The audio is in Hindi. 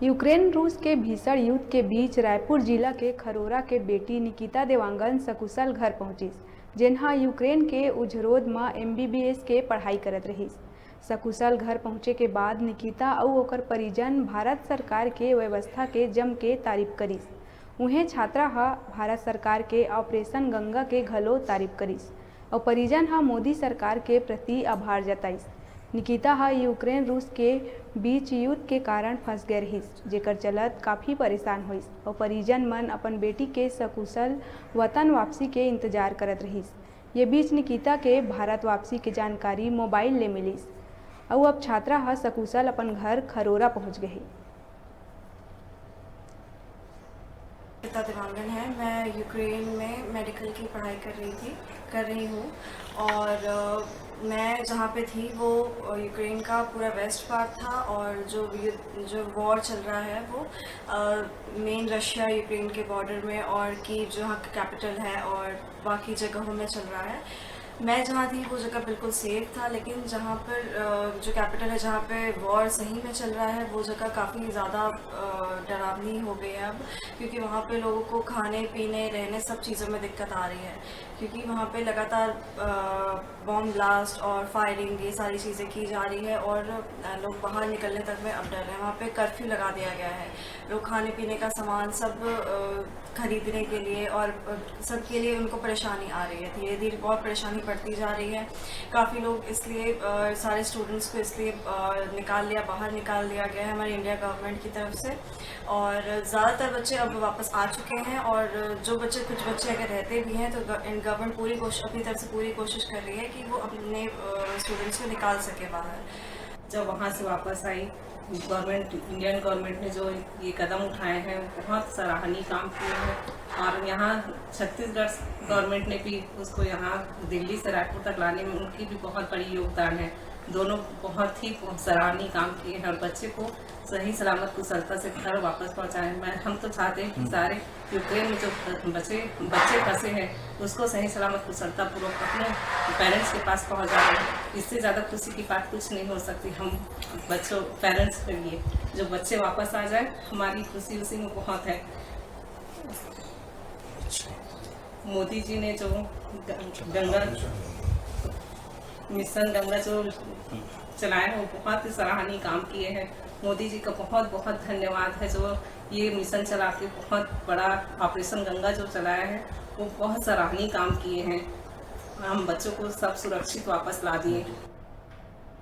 यूक्रेन रूस के भीषण युद्ध के बीच रायपुर जिला के खरोरा के बेटी निकिता देवांगन सकुशल घर पहुंचिस, जेन्हा यूक्रेन के उजरोद में MBBS के पढ़ाई करत रहीस। सकुशल घर पहुंचे के बाद निकिता और ओकर परिजन भारत सरकार के व्यवस्था के जम के तारीफ करिस। उन्हें छात्रा भारत सरकार के ऑपरेशन गंगा के घलो तारीफ करिस और परिजन मोदी सरकार के प्रति आभार जताइस। निकिता यूक्रेन रूस के बीच युद्ध के कारण फंस गए रहीस, जेकर चलत काफ़ी परेशान होइस और परिजन मन अपन बेटी के सकुशल वतन वापसी के इंतजार करत रहीस। ये बीच निकिता के भारत वापसी के जानकारी मोबाइल ले मिलिस और अब छात्रा सकुशल अपन घर खरोरा पहुंच गई। निकिता देवांगन है। मैं यूक्रेन में मेडिकल की पढ़ाई कर रही हूँ और मैं जहाँ पे थी वो यूक्रेन का पूरा वेस्ट पार्ट था और जो वॉर चल रहा है वो मेन रशिया यूक्रेन के बॉर्डर में और कीव जो यहाँ का कैपिटल है और बाकी जगहों में चल रहा है। मैं जहाँ थी वो जगह बिल्कुल सेफ था, लेकिन जहाँ पर जो कैपिटल है जहाँ पे वॉर सही में चल रहा है वो जगह काफ़ी ज़्यादा डरावनी हो गई है अब, क्योंकि वहाँ पे लोगों को खाने पीने रहने सब चीज़ों में दिक्कत आ रही है, क्योंकि वहाँ पे लगातार बॉम्ब ब्लास्ट और फायरिंग ये सारी चीज़ें की जा रही है और लोग बाहर निकलने तक में अब डर रहे हैं। वहाँ पे कर्फ्यू लगा दिया गया है। लोग खाने पीने का सामान सब खरीदने के लिए और सबके लिए उनको परेशानी आ रही है, धीरे धीरे बहुत परेशानी बढ़ती जा रही है। काफ़ी लोग इसलिए सारे स्टूडेंट्स को इसलिए बाहर निकाल दिया गया है हमारी इंडिया गवर्नमेंट की तरफ से, और ज़्यादातर बच्चे अब वापस आ चुके हैं और कुछ बच्चे अगर रहते भी हैं तो गवर्नमेंट अपनी तरफ से पूरी कोशिश कर रही है कि वो अपने स्टूडेंट्स को निकाल सके बाहर। जब वहाँ से वापस आई इंडियन गवर्नमेंट ने जो ये कदम उठाए हैं बहुत सराहनीय काम किए हैं, और यहाँ छत्तीसगढ़ गवर्नमेंट ने भी उसको यहाँ दिल्ली से रायपुर तक लाने में उनकी भी बहुत बड़ी योगदान है। दोनों बहुत ही सराहनीय काम किए हैं और बच्चे को सही सलामत कुशलता से घर वापस पहुँचाएं। हम तो चाहते हैं कि सारे यूक्रेन में जो बच्चे फंसे हैं उसको सही सलामत कुशलता पूर्वक अपने पेरेंट्स के पास पहुँच जाए। इससे ज़्यादा खुशी की बात कुछ नहीं हो सकती हम पेरेंट्स के लिए। जो बच्चे वापस आ जाए हमारी खुशी उसी में बहुत है। मोदी जी ने जो मिशन गंगा जो चलाए हैं वो बहुत ही सराहनीय काम किए हैं। मोदी जी का बहुत बहुत धन्यवाद है जो ये मिशन चला के बहुत बड़ा ऑपरेशन गंगा जो चलाया है वो बहुत सराहनीय काम किए हैं। हम बच्चों को सब सुरक्षित वापस ला दिए।